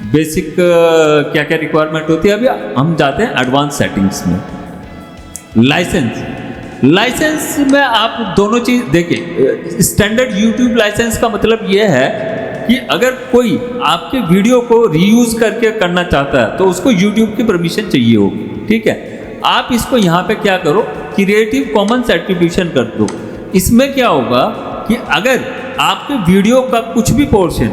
Basic क्या क्या requirement होती है। अभी हम जाते हैं एडवांस सेटिंग्स में। लाइसेंस में आप दोनों चीज देखिए। स्टैंडर्ड यूट्यूब लाइसेंस का मतलब यह है कि अगर कोई आपके वीडियो को रीयूज करके करना चाहता है तो उसको यूट्यूब की परमिशन चाहिए होगी, ठीक है। आप इसको यहाँ पे क्या करो, क्रिएटिव कॉमन्स एट्रीब्यूशन कर दो। इसमें क्या होगा कि अगर आपके वीडियो का कुछ भी पोर्शन,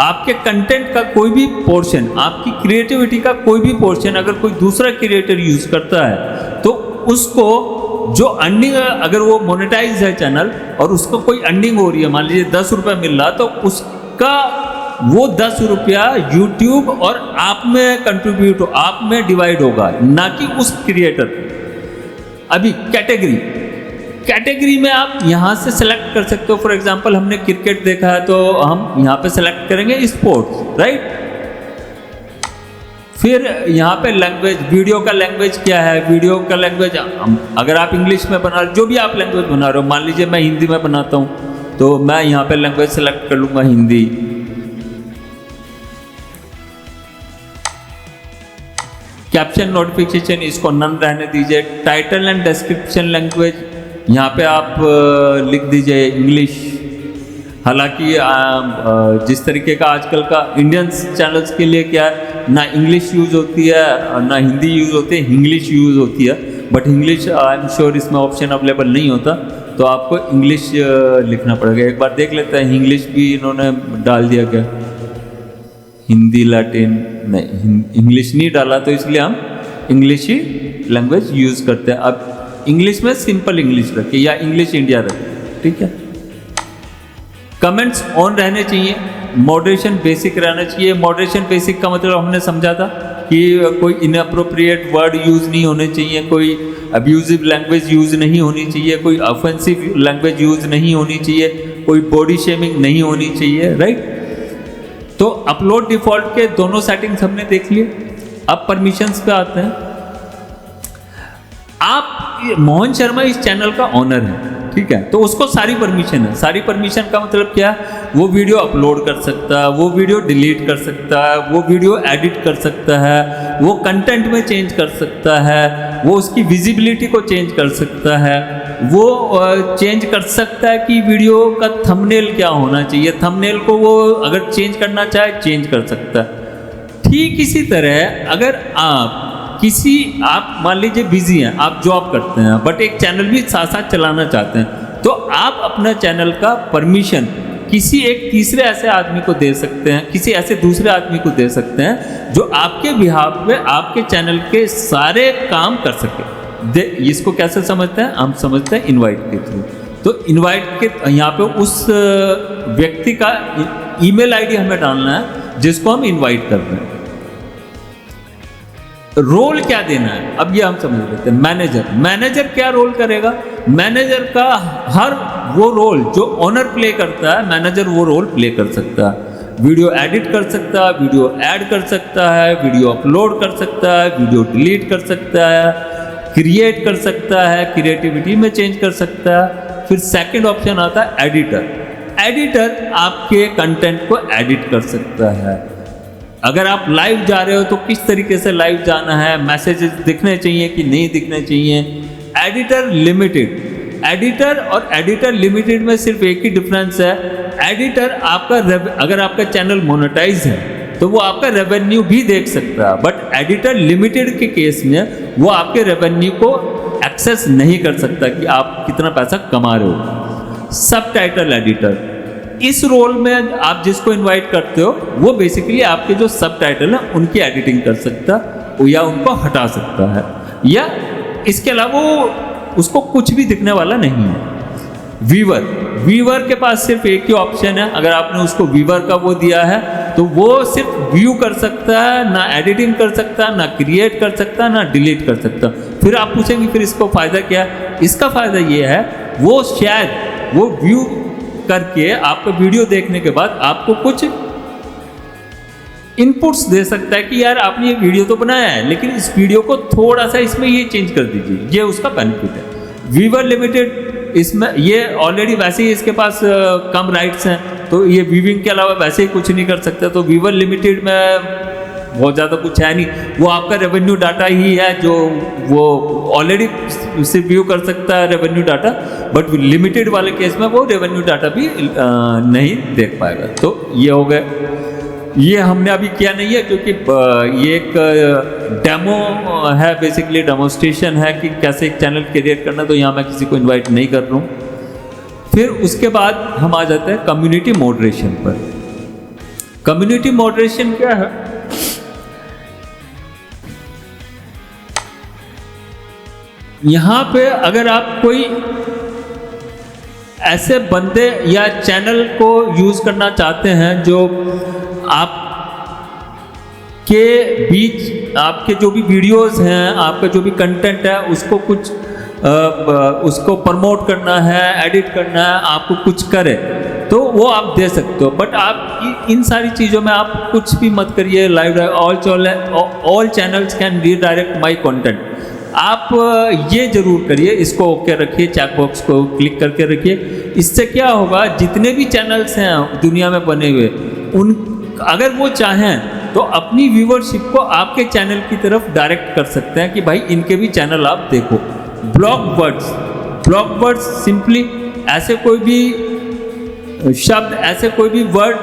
आपके कंटेंट का कोई भी पोर्शन, आपकी क्रिएटिविटी का कोई भी पोर्शन अगर कोई दूसरा क्रिएटर यूज करता है तो उसको जो अर्निंग, अगर वो मोनेटाइज है चैनल और उसको कोई अर्निंग हो रही है, मान लीजिए 10 रुपये मिल रहा, तो उसका वो 10 रुपया यूट्यूब और आप में कंट्रीब्यूट, आप में डिवाइड होगा, ना कि उस क्रिएटर। अभी कैटेगरी में आप यहाँ से सेलेक्ट कर सकते हो। फॉर एग्जांपल हमने क्रिकेट देखा है तो हम यहाँ पे सेलेक्ट करेंगे स्पोर्ट्स, राइट। फिर यहाँ पे लैंग्वेज, वीडियो का लैंग्वेज क्या है, वीडियो का लैंग्वेज अगर आप इंग्लिश में बना रहे, जो भी आप लैंग्वेज बना रहे हो, मान लीजिए मैं हिंदी में बनाता हूँ तो मैं यहाँ पे लैंग्वेज सेलेक्ट कर लूँगा हिंदी। कैप्शन नोटिफिकेशन इसको नन रहने दीजिए। टाइटल एंड डिस्क्रिप्शन लैंग्वेज यहाँ पे आप लिख दीजिए इंग्लिश। हालांकि जिस तरीके का आजकल का इंडियन चैनल्स के लिए क्या है, ना इंग्लिश यूज़ होती है ना हिंदी यूज़ होती है, इंग्लिश यूज़ होती है। But English I am sure इसमें ऑप्शन अवेलेबल नहीं होता, तो आपको इंग्लिश लिखना पड़ेगा। एक बार देख लेते हैं, इंग्लिश भी इन्होंने डाल दिया क्या, हिंदी लैटिन नहीं, इंग्लिश नहीं डाला, तो इसलिए हम इंग्लिश ही लैंग्वेज यूज़ करते हैं। अब इंग्लिश में सिंपल इंग्लिश रखिए या इंग्लिश इंडिया रखिए, ठीक है। कमेंट्स ऑन रहने चाहिए, मॉडरेशन बेसिक रहना चाहिए। मॉडरेशन बेसिक का मतलब हमने समझा था कि कोई इनअप्रोप्रिएट वर्ड यूज़ नहीं होने चाहिए, कोई अब्यूजिव लैंग्वेज यूज़ नहीं होनी चाहिए, कोई ऑफेंसिव लैंग्वेज यूज़ नहीं होनी चाहिए, कोई बॉडी शेमिंग नहीं होनी चाहिए, राइट। तो अपलोड डिफ़ॉल्ट के दोनों सेटिंग्स हमने देख लिए। अब परमिशंस पे आते हैं। आप मोहन शर्मा इस चैनल का ऑनर है, ठीक है, तो उसको सारी परमिशन है। सारी परमिशन का मतलब क्या है, वो वीडियो अपलोड कर सकता है, वो वीडियो डिलीट कर सकता है, वो वीडियो एडिट कर सकता है, वो कंटेंट में चेंज कर सकता है, वो उसकी विजिबिलिटी को चेंज कर सकता है, वो चेंज कर सकता है कि वीडियो का थंबनेल क्या होना चाहिए, थंबनेल को वो अगर चेंज करना चाहे चेंज कर सकता है। ठीक इसी तरह अगर आप मान लीजिए बिजी हैं, आप जॉब करते हैं बट एक चैनल भी साथ साथ चलाना चाहते हैं, तो आप अपना चैनल का परमिशन किसी एक तीसरे ऐसे आदमी को दे सकते हैं, किसी ऐसे दूसरे आदमी को दे सकते हैं जो आपके बिहाफ पे आपके चैनल के सारे काम कर सके। इसको कैसे समझते हैं, हम समझते हैं इनवाइट के थ्रू। तो इनवाइट के यहाँ पे उस व्यक्ति का ईमेल आईडी हमें डालना है जिसको हम इनवाइट कर रहे हैं। रोल क्या देना है, अब ये हम समझ लेते हैं। मैनेजर क्या रोल करेगा, मैनेजर का हर वो रोल जो ओनर प्ले करता है, मैनेजर वो रोल प्ले कर सकता है। वीडियो एडिट कर सकता है, वीडियो ऐड कर सकता है, वीडियो अपलोड कर सकता है, वीडियो डिलीट कर सकता है, क्रिएट कर सकता है, क्रिएटिविटी में चेंज कर सकता है। फिर सेकंड ऑप्शन आता है एडिटर आपके कंटेंट को एडिट कर सकता है। अगर आप लाइव जा रहे हो तो किस तरीके से लाइव जाना है, मैसेजेस दिखने चाहिए कि नहीं दिखने चाहिए। एडिटर और एडिटर लिमिटेड में सिर्फ एक ही डिफरेंस है। एडिटर आपका अगर आपका चैनल मोनेटाइज है तो वो आपका रेवेन्यू भी देख सकता है, बट एडिटर लिमिटेड के केस में वो आपके रेवेन्यू को एक्सेस नहीं कर सकता कि आप कितना पैसा कमा रहे हो। सबटाइटल एडिटर, इस रोल में आप जिसको इनवाइट करते हो वो बेसिकली आपके जो सबटाइटल हैं उनकी एडिटिंग कर सकता है या उनको हटा सकता है, या इसके अलावा उसको कुछ भी दिखने वाला नहीं है। व्यूअर के पास सिर्फ एक ही ऑप्शन है। अगर आपने उसको व्यूअर का वो दिया है तो वो सिर्फ व्यू कर सकता है, ना एडिटिंग कर सकता, ना क्रिएट कर सकता, ना डिलीट कर सकता। फिर आप पूछेंगे फिर इसको फ़ायदा क्या है? इसका फ़ायदा ये है वो शायद वो व्यू करके आपका वीडियो देखने के बाद आपको कुछ इनपुट्स दे सकता है कि यार आपने ये वीडियो तो बनाया है लेकिन इस वीडियो को थोड़ा सा इसमें ये चेंज कर दीजिए, ये उसका बेनिफिट है। व्यूअर लिमिटेड इसमें ये ऑलरेडी वैसे ही इसके पास कम राइट्स हैं, तो ये व्यूइंग के अलावा वैसे ही कुछ नहीं कर सकते। तो व्यूअर लिमिटेड में बहुत ज़्यादा कुछ है नहीं, वो आपका रेवेन्यू डाटा ही है जो वो ऑलरेडी सिर्फ व्यू कर सकता है रेवेन्यू डाटा, बट लिमिटेड वाले केस में वो रेवेन्यू डाटा भी नहीं देख पाएगा। तो ये हो गया, ये हमने अभी किया नहीं है क्योंकि ये एक डेमो है, बेसिकली डेमोस्ट्रेशन है कि कैसे एक चैनल क्रिएट करना, तो यहाँ मैं किसी को इनवाइट नहीं कर रहा हूँ। फिर उसके बाद हम आ जाते हैं कम्युनिटी मॉडरेशन पर। कम्युनिटी मॉडरेशन क्या है? यहाँ पे अगर आप कोई ऐसे बंदे या चैनल को यूज करना चाहते हैं जो आप के बीच आपके जो भी वीडियोस हैं, आपका जो भी कंटेंट है, उसको कुछ उसको प्रमोट करना है, एडिट करना है, आपको कुछ करे तो वो आप दे सकते हो। बट आप इन सारी चीज़ों में आप कुछ भी मत करिए। Live all channels can redirect my content. आप ये जरूर करिए, इसको ओके रखिए, चेक बॉक्स को क्लिक करके रखिए। इससे क्या होगा, जितने भी चैनल्स हैं दुनिया में बने हुए, उन अगर वो चाहें तो अपनी व्यूअरशिप को आपके चैनल की तरफ डायरेक्ट कर सकते हैं कि भाई इनके भी चैनल आप देखो। ब्लॉक वर्ड्स सिंपली ऐसे कोई भी शब्द, ऐसे कोई भी वर्ड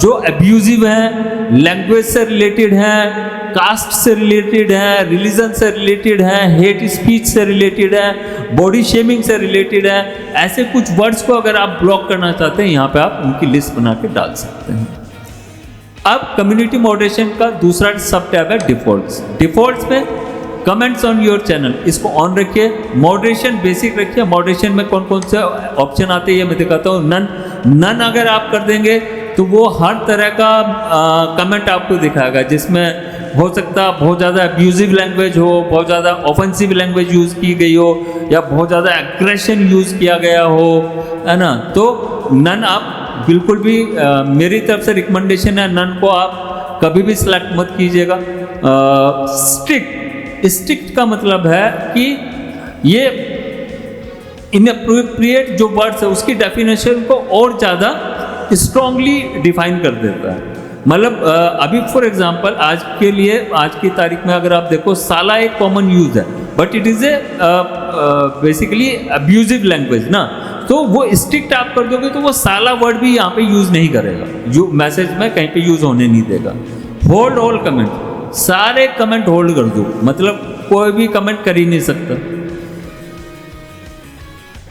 जो अब्यूजिव हैं, लैंग्वेज से रिलेटेड हैं, कास्ट से रिलेटेड है, रिलीजन से रिलेटेड है, हेट स्पीच से रिलेटेड है, बॉडी शेमिंग से रिलेटेड है, ऐसे कुछ वर्ड्स को अगर आप ब्लॉक करना चाहते हैं, यहाँ पे आप उनकी लिस्ट बना के डाल सकते हैं। अब कम्युनिटी मॉडरेशन का दूसरा सब टैब है डिफॉल्ट्स। डिफॉल्ट्स में कमेंट्स ऑन योर चैनल, इसको ऑन रखिए। मॉडरेशन बेसिक रखिए। मॉडरेशन में कौन कौन से ऑप्शन आते हैं ये मैं दिखाता हूँ। नन अगर आप कर देंगे तो वो हर तरह का कमेंट आपको दिखाएगा, जिसमें हो सकता है बहुत ज़्यादा अब्यूजिव लैंग्वेज हो, बहुत ज़्यादा ऑफेंसिव लैंग्वेज यूज़ की गई हो, या बहुत ज़्यादा एग्रेशन यूज़ किया गया हो, है ना। तो नन आप बिल्कुल भी मेरी तरफ से रिकमेंडेशन है, नन को आप कभी भी सिलेक्ट मत कीजिएगा। स्ट्रिक्ट का मतलब है कि ये इनअप्रोप्रिएट जो वर्ड्स है उसकी डेफिनेशन को और ज़्यादा स्ट्रांगली डिफाइन कर देता है। मतलब अभी फॉर एग्जांपल आज के लिए, आज की तारीख में अगर आप देखो, साला एक कॉमन यूज है, but it is a basically abusive language ना। तो वो स्ट्रिक्ट आप कर दोगे तो वो साला वर्ड भी यहाँ पे यूज नहीं करेगा, जो मैसेज में कहीं पे यूज होने नहीं देगा। होल्ड ऑल कमेंट, सारे कमेंट होल्ड कर दो, मतलब कोई भी कमेंट कर ही नहीं सकता।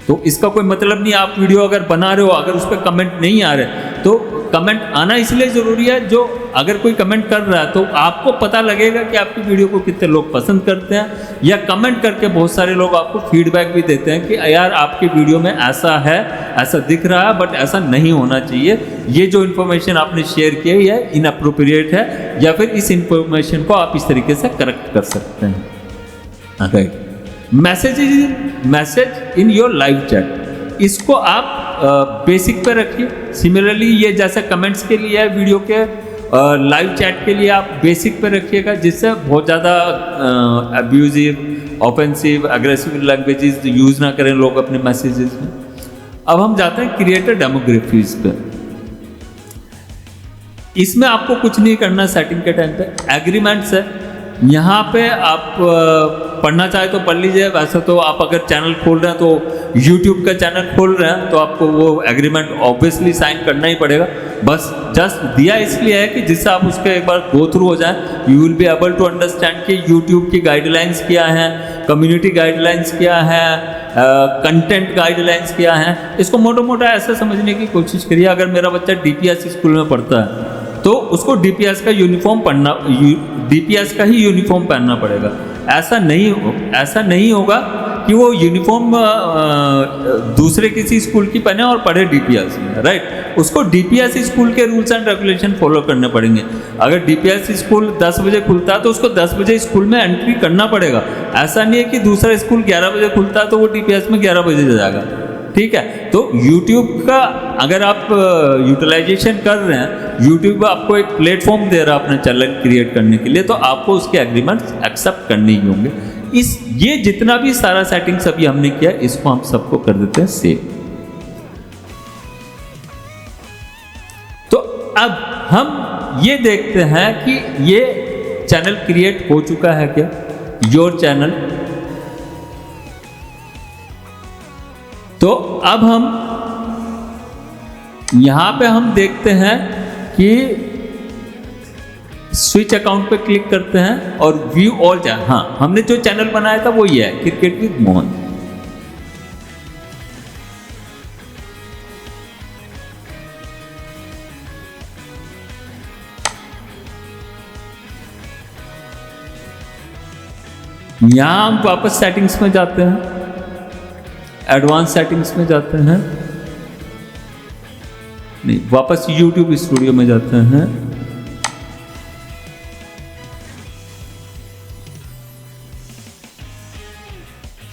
तो इसका कोई मतलब नहीं, आप वीडियो अगर बना रहे हो, अगर उस पर कमेंट नहीं आ रहे, तो कमेंट आना इसलिए ज़रूरी है, जो अगर कोई कमेंट कर रहा है तो आपको पता लगेगा कि आपकी वीडियो को कितने लोग पसंद करते हैं, या कमेंट करके बहुत सारे लोग आपको फीडबैक भी देते हैं कि यार आपकी वीडियो में ऐसा है, ऐसा दिख रहा है, बट ऐसा नहीं होना चाहिए, ये जो इन्फॉर्मेशन आपने शेयर की है यह इनअप्रोप्रिएट है, या फिर इस इन्फॉर्मेशन को आप इस तरीके से करेक्ट कर सकते हैं। Right. Message in your live chat, इसको आप बेसिक पे रखिए। सिमिलरली ये जैसे कमेंट्स के लिए है, वीडियो के लाइव चैट के लिए आप बेसिक पे रखिएगा, जिससे बहुत ज़्यादा abusive, offensive, aggressive languages use ना करें लोग अपने मैसेजेस में। अब हम जाते हैं क्रिएटर डेमोग्राफीज पे। इसमें आपको कुछ नहीं करना सेटिंग के टाइम पे। एग्रीमेंट्स है, यहाँ पे आप पढ़ना चाहे तो पढ़ लीजिए। वैसे तो आप अगर चैनल खोल रहे हैं तो यूट्यूब का चैनल खोल रहे हैं तो आपको वो एग्रीमेंट ऑब्वियसली साइन करना ही पड़ेगा। बस जस्ट दिया इसलिए है कि जिससे आप उसके एक बार गो थ्रू हो जाए, you will be able to understand कि यूट्यूब की गाइडलाइंस क्या हैं, कम्युनिटी गाइडलाइंस क्या है, कंटेंट गाइडलाइंस क्या है। इसको मोटा मोटा ऐसा समझने की कोशिश करिए। अगर मेरा बच्चा डीपीएस स्कूल में पढ़ता है तो उसको डीपीएस का यूनिफॉर्म डीपीएस का ही यूनिफॉर्म पहनना पड़ेगा। ऐसा नहीं होगा कि वो यूनिफॉर्म दूसरे किसी स्कूल की पहने और पढ़े डीपीएस में। राइट। उसको डीपीएस स्कूल के रूल्स एंड रेगुलेशन फॉलो करने पड़ेंगे। अगर डीपीएस स्कूल 10 बजे खुलता है तो उसको 10 बजे स्कूल में एंट्री करना पड़ेगा। ऐसा नहीं है कि दूसरा स्कूल 11 बजे खुलता है तो वो डीपीएस में 11 बजे जाएगा। ठीक है। तो YouTube का अगर आप यूटिलाइजेशन कर रहे हैं, YouTube आपको एक प्लेटफॉर्म दे रहा है अपना चैनल क्रिएट करने के लिए, तो आपको उसके एग्रीमेंट्स एक्सेप्ट करने ही होंगे। ये जितना भी सारा सेटिंग्स अभी हमने किया, इसको हम सबको कर देते हैं सेव। अब हम ये देखते हैं कि ये चैनल क्रिएट हो चुका है क्या, योर चैनल। तो अब हम यहां पे हम देखते हैं कि स्विच अकाउंट पे क्लिक करते हैं और व्यू ऑल चैनल। हाँ, हमने जो चैनल बनाया था वो ये है, क्रिकेट विद मोहन। यहां हम वापस सेटिंग्स में जाते हैं, एडवांस सेटिंग्स में जाते हैं, नहीं वापस YouTube स्टूडियो में जाते हैं।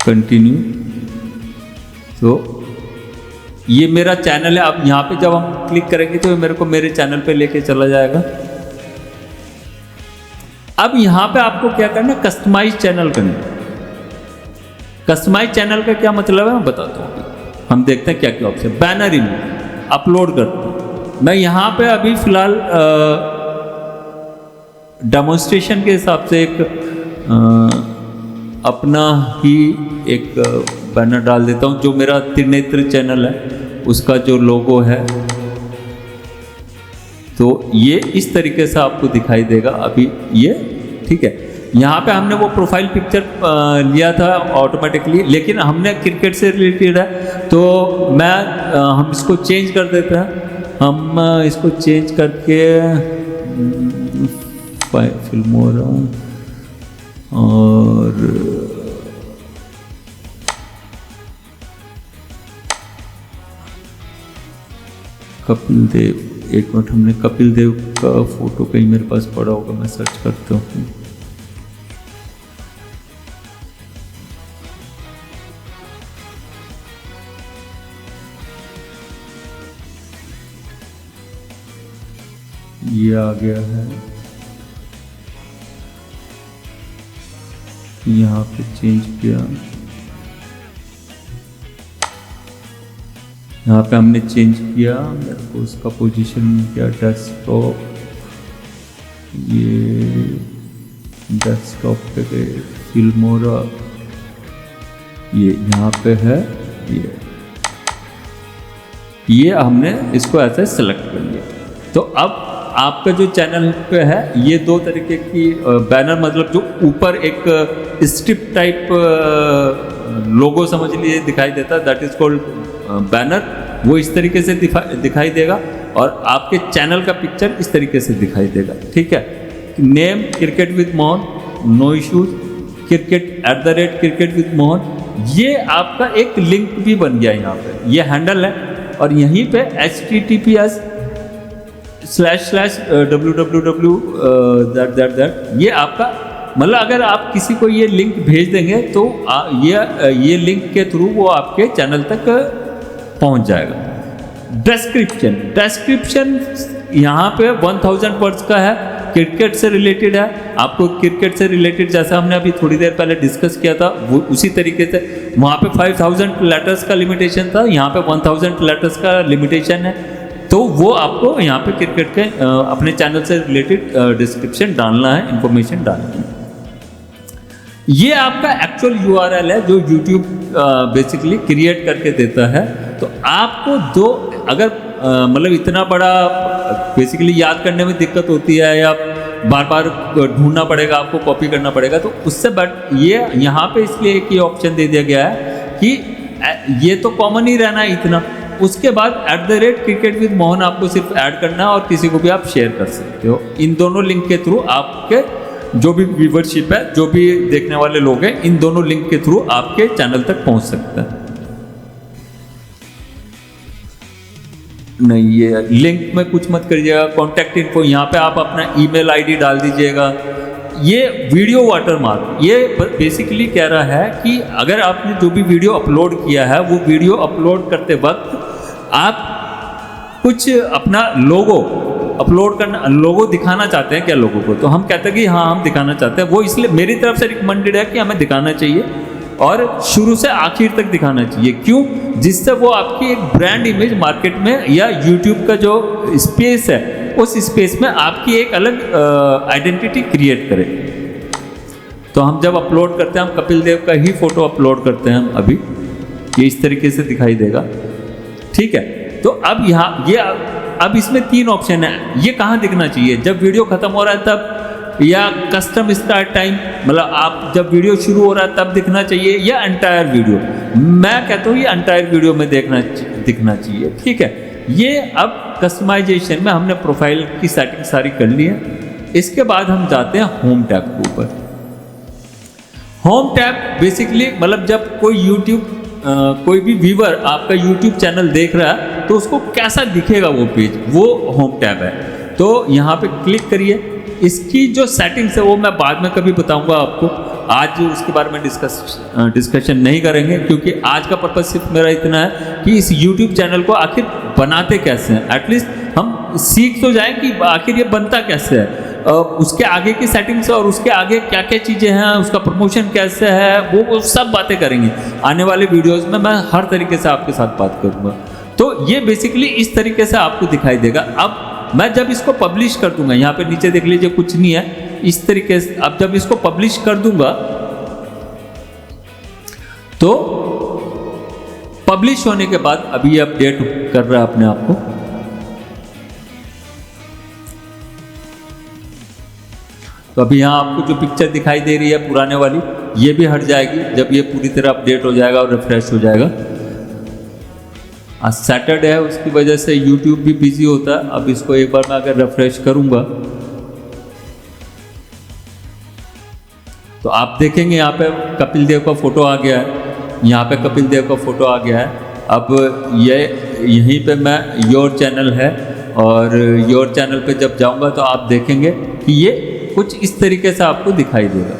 कंटिन्यू। तो ये मेरा चैनल है। अब यहां पे जब हम क्लिक करेंगे तो मेरे को मेरे चैनल पे लेके चला जाएगा। अब यहां पे आपको क्या करना है, कस्टमाइज चैनल करना। कस्टमाइज चैनल का क्या मतलब है मैं बताता हूं। हम देखते हैं क्या क्या ऑप्शन। बैनर इमेज अपलोड करते हैं। मैं यहां पे अभी फिलहाल डेमोन्स्ट्रेशन के हिसाब से एक अपना ही एक बैनर डाल देता हूं, जो मेरा त्रिनेत्र चैनल है उसका जो लोगो है। तो ये इस तरीके से आपको दिखाई देगा अभी ये, ठीक है। यहाँ पे हमने वो प्रोफाइल पिक्चर लिया था ऑटोमेटिकली, लेकिन हमने क्रिकेट से रिलेटेड है तो हम इसको चेंज कर देते हैं। हम इसको चेंज करके फिल्मोरा और कपिल देव, एक मिनट, हमने कपिल देव का फोटो कहीं मेरे पास पड़ा होगा, मैं सर्च करता हूँ। ये आ गया है, यहाँ पे चेंज किया, यहाँ पे हमने चेंज किया, मेरे को उसका पोजीशन किया डेस्कटॉप, ये डेस्कटॉप पे गए, फिल्मोरा ये यहाँ पे है, ये हमने इसको ऐसे सेलेक्ट कर लिया। तो अब आपका जो चैनल पे है ये दो तरीके की बैनर, मतलब जो ऊपर एक स्ट्रिप टाइप लोगो समझ लीजिए दिखाई देता है, दैट इज कॉल्ड बैनर। वो इस तरीके से दिखाई देगा और आपके चैनल का पिक्चर इस तरीके से दिखाई देगा, ठीक है। Name cricket with Mohan, no issues, cricket@cricket with Mohan, ये आपका एक लिंक भी बन गया यहाँ पे, ये हैंडल है। और यहीं पे https://www ये आपका, मतलब अगर आप किसी को ये लिंक भेज देंगे तो ये लिंक के थ्रू वो आपके चैनल तक पहुंच जाएगा। डिस्क्रिप्शन यहाँ पे 1000 वर्ड्स का है, क्रिकेट से रिलेटेड है। आपको क्रिकेट से रिलेटेड जैसा हमने अभी थोड़ी देर पहले डिस्कस किया था वो उसी तरीके से, वहाँ पे 5000 लेटर्स का लिमिटेशन था, यहाँ पे 1000 लेटर्स का लिमिटेशन है। तो वो आपको यहाँ पे क्रिकेट के अपने चैनल से रिलेटेड डिस्क्रिप्शन डालना है, इंफॉर्मेशन डालनी है। ये आपका एक्चुअल URL है जो YouTube बेसिकली क्रिएट करके देता है। तो आपको अगर मतलब इतना बड़ा बेसिकली याद करने में दिक्कत होती है या बार बार ढूंढना पड़ेगा, आपको कॉपी करना पड़ेगा, तो उससे बट ये यहाँ पे इसलिए एक ये ऑप्शन दे दिया गया है कि ये तो कॉमन ही रहना है इतना। उसके बाद @cricket with मोहन आपको सिर्फ ऐड करना है और किसी को भी आप शेयर कर सकते हो। इन दोनों लिंक के थ्रू आपके जो भी व्यूवरशिप है, जो भी देखने वाले लोग हैं, इन दोनों लिंक के थ्रू आपके चैनल तक पहुंच सकता है। नहीं, ये लिंक में कुछ मत करिएगा। कॉन्टैक्ट इन्फो यहाँ पे आप अपना ईमेल आईडी डाल दीजिएगा। ये वीडियो वाटरमार्क ये बेसिकली कह रहा है कि अगर आपने जो भी वीडियो अपलोड किया है वो वीडियो अपलोड करते वक्त आप कुछ अपना लोगो अपलोड करना, लोगो दिखाना चाहते हैं क्या लोगों को, तो हम कहते हैं कि हाँ हम दिखाना चाहते हैं। वो इसलिए मेरी तरफ से रिकमेंडेड है कि हमें दिखाना चाहिए और शुरू से आखिर तक दिखाना चाहिए। क्यों? जिससे वो आपकी एक ब्रांड इमेज मार्केट में या यूट्यूब का जो स्पेस है उस स्पेस में आपकी एक अलग आइडेंटिटी क्रिएट करे। तो हम जब अपलोड करते हैं, हम कपिल देव का ही फोटो अपलोड करते हैं हम अभी, ये इस तरीके से दिखाई देगा, ठीक है। तो अब यहाँ ये अब इसमें 3 ऑप्शन है, ये कहाँ दिखना चाहिए, जब वीडियो खत्म हो रहा है तब, या कस्टम स्टार्ट टाइम, मतलब आप जब वीडियो शुरू हो रहा है तब दिखना चाहिए, या एंटायर वीडियो। मैं कहता हूँ ये एंटायर वीडियो में दिखना चाहिए, ठीक है। ये अब कस्टमाइजेशन में हमने प्रोफाइल की सेटिंग सारी कर ली है। इसके बाद हम जाते हैं होम टैब के ऊपर। होम टैब बेसिकली मतलब जब कोई भी व्यूअर आपका यूट्यूब चैनल देख रहा है तो उसको कैसा दिखेगा वो पेज, वो होम टैब है। तो यहाँ पे क्लिक करिए। इसकी जो सेटिंग्स है वो मैं बाद में कभी बताऊंगा आपको, आज उसके बारे में डिस्कशन नहीं करेंगे, क्योंकि आज का पर्पज सिर्फ मेरा इतना है कि इस यूट्यूब चैनल को आखिर बनाते कैसे हैं, एटलीस्ट हम सीख तो जाएं कि आखिर ये बनता कैसे है, उसके आगे की सेटिंग्स और उसके आगे क्या क्या चीज़ें हैं, उसका प्रमोशन कैसे है, वो सब बातें करेंगे आने वाले वीडियोस में। मैं हर तरीके से आपके साथ बात करूँगा। तो ये बेसिकली इस तरीके से आपको दिखाई देगा। अब मैं जब इसको पब्लिश कर दूंगा, यहाँ पे नीचे देख लीजिए कुछ नहीं है, इस तरीके से। अब जब इसको पब्लिश कर दूंगा तो पब्लिश होने के बाद अभी अपडेट कर रहा है अपने आप को। तो अभी यहाँ आपको जो पिक्चर दिखाई दे रही है पुराने वाली, ये भी हट जाएगी जब ये पूरी तरह अपडेट हो जाएगा और रिफ्रेश हो जाएगा। आज सैटरडे है, उसकी वजह से YouTube भी बिजी होता है। अब इसको एक बार मैं अगर रिफ्रेश करूंगा तो आप देखेंगे यहाँ पे कपिल देव का फोटो आ गया है, यहाँ पे कपिल देव का फोटो आ गया है। अब ये यहीं पे मैं योर चैनल है, और योर चैनल पे जब जाऊंगा तो आप देखेंगे कि ये कुछ इस तरीके से आपको दिखाई देगा।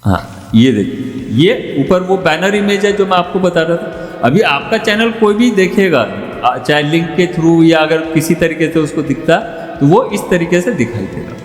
हाँ, ये देखिए, ये ऊपर वो बैनर इमेज है जो मैं आपको बता रहा था। अभी आपका चैनल कोई भी देखेगा, चाहे लिंक के थ्रू या अगर किसी तरीके से उसको दिखता, तो वो इस तरीके से दिखाई देगा।